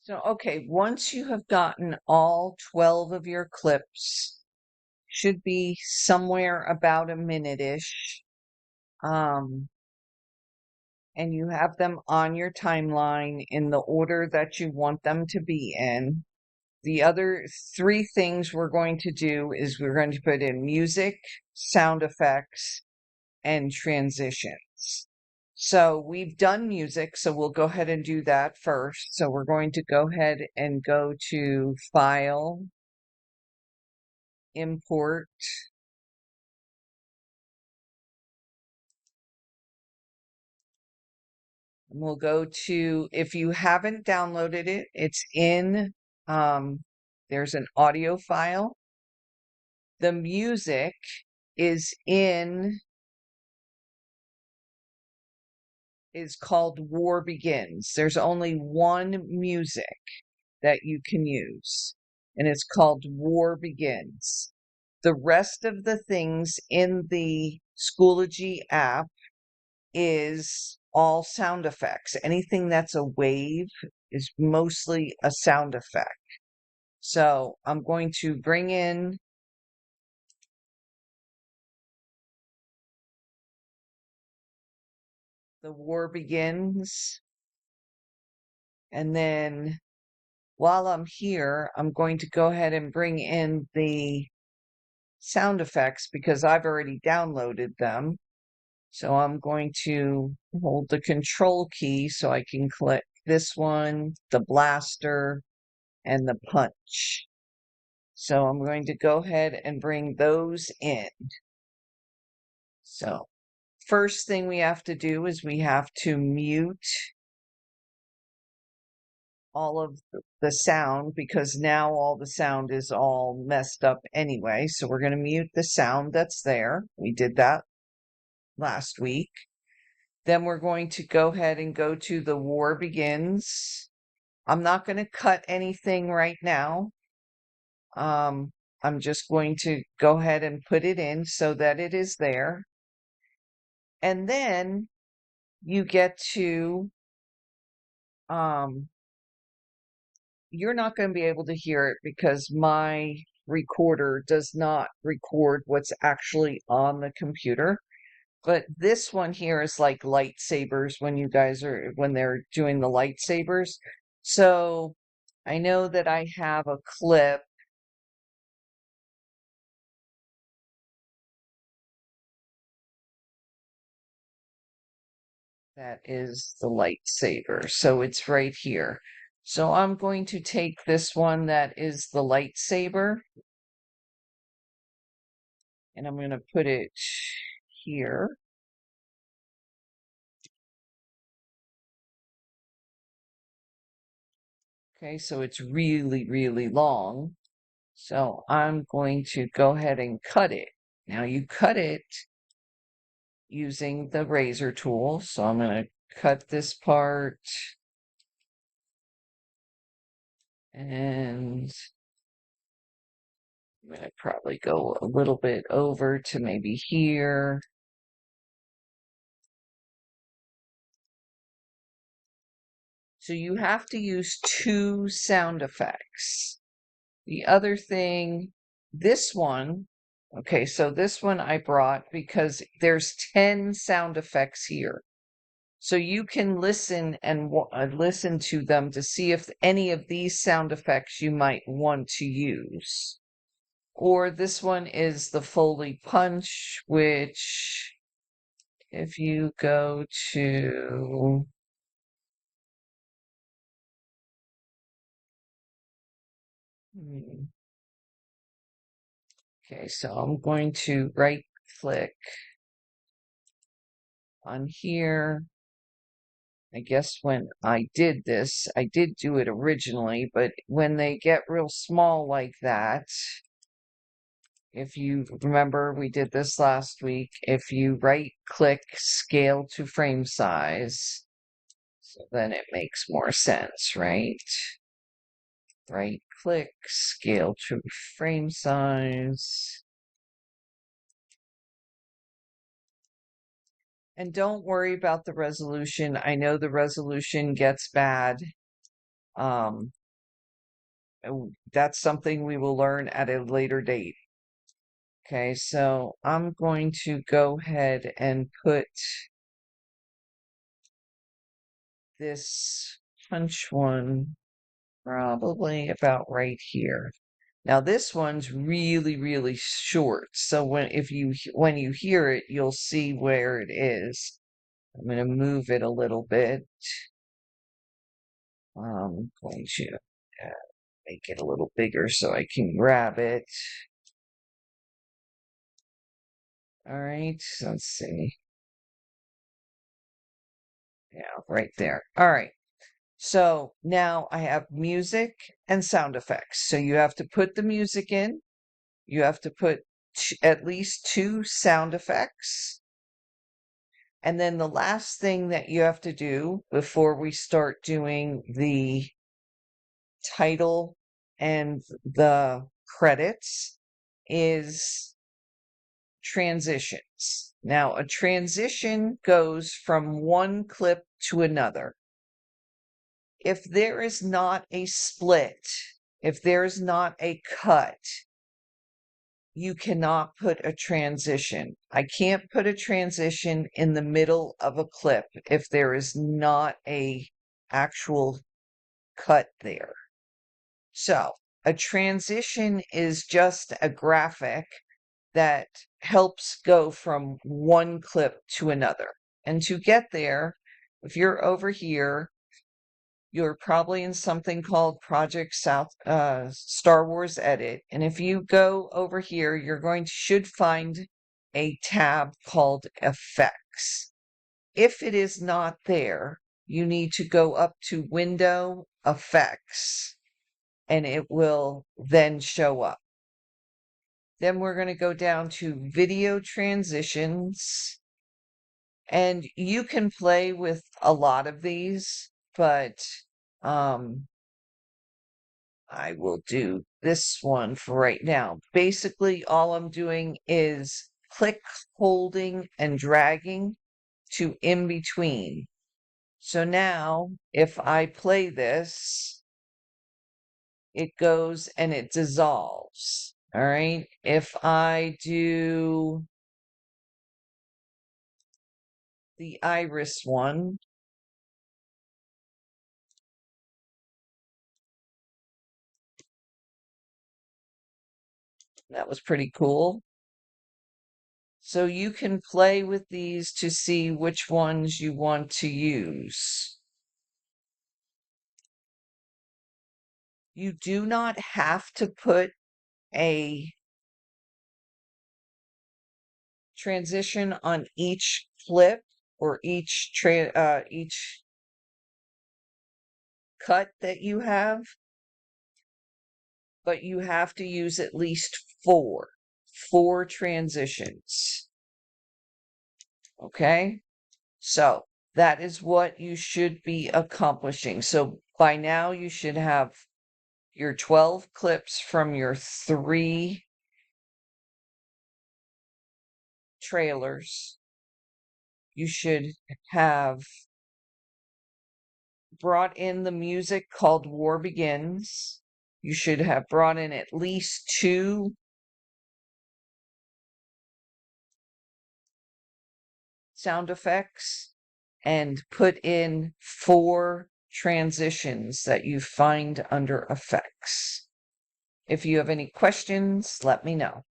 So, okay, once you have gotten all 12 of your clips, should be somewhere about a minute-ish, and you have them on your timeline in the order that you want them to be in. The other three things we're going to do is we're going to put in music, sound effects, and transitions. So we've done music, so we'll go ahead and do that first. So we're going to go ahead and go to File, Import, and we'll go to, if you haven't downloaded it, it's in, there's an audio file. The music is called War Begins. There's only one music that you can use, and it's called War Begins. The rest of the things in the Schoology app is all sound effects. Anything that's a wave is mostly a sound effect. So I'm going to bring in the War Begins, and then while I'm here, I'm going to go ahead and bring in the sound effects because I've already downloaded them. So I'm going to hold the control key so I can click this one, the blaster, and the punch. So I'm going to go ahead and bring those in. So first thing we have to do is we have to mute all of the sound because now all the sound is all messed up anyway. So we're going to mute the sound that's there. We did that last week. Then we're going to go ahead and go to the War Begins. I'm not going to cut anything right now. I'm just going to go ahead and put it in so that it is there. And then you get to, you're not going to be able to hear it because my recorder does not record what's actually on the computer. But this one here is like lightsabers when they're doing the lightsabers. So I know that I have a clip that is the lightsaber. So it's right here. So I'm going to take this one that is the lightsaber and I'm going to put it here. Okay, so it's really, really long. So I'm going to go ahead and cut it. Now you cut it using the razor tool. So I'm going to cut this part and I'm going to probably go a little bit over to maybe here. So you have to use two sound effects. The other thing, this one, okay, so this one I brought because there's 10 sound effects here. So you can listen and listen to them to see if any of these sound effects you might want to use. Or this one is the Foley Punch, which if you go to okay, so I'm going to right click on here. I guess when I did this, I did do it originally, but when they get real small like that, if you remember, we did this last week. If you right click scale to frame size, so then it makes more sense, right? Right click scale to frame size. And don't worry about the resolution. I know the resolution gets bad That's something we will learn at a later date. Okay, so I'm going to go ahead and put this punch one probably about right here. Now this one's really, really short. So when you hear it, you'll see where it is. I'm going to move it a little bit. I'm going to make it a little bigger so I can grab it. All right, let's see. Yeah, right there. All right. So now I have music and sound effects. So you have to put the music in. You have to put at least 2 sound effects. And then the last thing that you have to do before we start doing the title and the credits is transitions. Now, a transition goes from one clip to another. If there is not a split, if there is not a cut, you cannot put a transition. I can't put a transition in the middle of a clip if there is not a actual cut there. So, a transition is just a graphic that helps go from one clip to another. And to get there, if you're over here, you're probably in something called Project Star Wars Edit. And if you go over here, should find a tab called Effects. If it is not there, you need to go up to Window Effects and it will then show up. Then we're going to go down to Video Transitions. And you can play with a lot of these, but I will do this one for right now. Basically, all I'm doing is click, holding, and dragging to in between. So now, if I play this, it goes and it dissolves. All right. If I do the iris one, that was pretty cool. So you can play with these to see which ones you want to use. You do not have to put a transition on each clip or each cut that you have, but you have to use at least four transitions. Okay? So that is what you should be accomplishing. So by now you should have your 12 clips from your 3 trailers. You should have brought in the music called War Begins. You should have brought in at least 2 sound effects and put in 4 transitions that you find under effects. If you have any questions, let me know.